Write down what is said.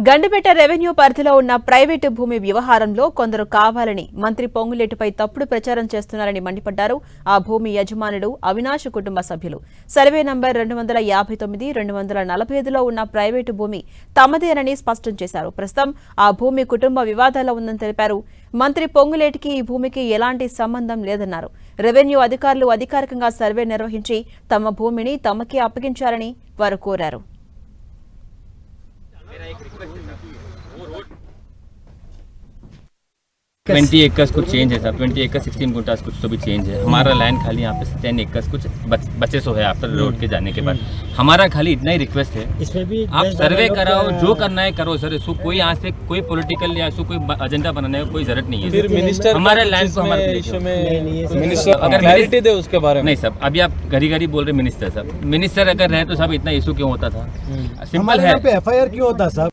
Gandipet revenue పరిధిలో ఉన్న private భూమి వ్యవహారంలో కొందరు కావాలని మంత్రి పొంగులేటిపై తప్పుడు ప్రచారం చేస్తున్నారని మండిపడ్డారు ఆ భూమి యజమానులు అవినాష్ కుటుంబ సభ్యులు. సర్వే నంబర్ 259, 245లో ఉన్న ప్రైవేటు భూమి తమదేనని స్పష్టం చేశారు. ప్రస్తుతం ఆ భూమి కుటుంబ వివాదాల్లో ఉందని తెలిపారు. మంత్రి పొంగులేటికి ఈ భూమికి ఎలాంటి సంబంధం లేదన్నారు. రెవెన్యూ అధికారులు అధికారికంగా సర్వే నిర్వహించి తమ భూమిని తమకే అప్పగించాలని వారు కోరారు. 20 एकर्स कुछ चेंज है सर, 20 एकर्स 16 गुंटास कुछ तो भी चेंज है. हमारा लैंड खाली यहाँ पे 10 एकर्स कुछ बचे सो है आफ्टर रोड के जाने के बाद. हमारा खाली इतना ही रिक्वेस्ट है, इसमें भी आप सर्वे कराओ, जो करना है करो सर. इसको कोई आज से कोई पॉलिटिकल या इसको कोई एजेंडा बनाने का कोई जरूरत नहीं है. फिर मिनिस्टर हमारे लैंड को हमारे इशू में मिनिस्टर अगर क्लैरिटी दे उसके बारे में. नहीं सब अभी आप घड़ी घड़ी बोल रहे मिनिस्टर साहब, मिनिस्टर अगर रहे तो सब इतना इशू क्यों होता था? सिंपल है. एफआईआर क्यों होता साहब?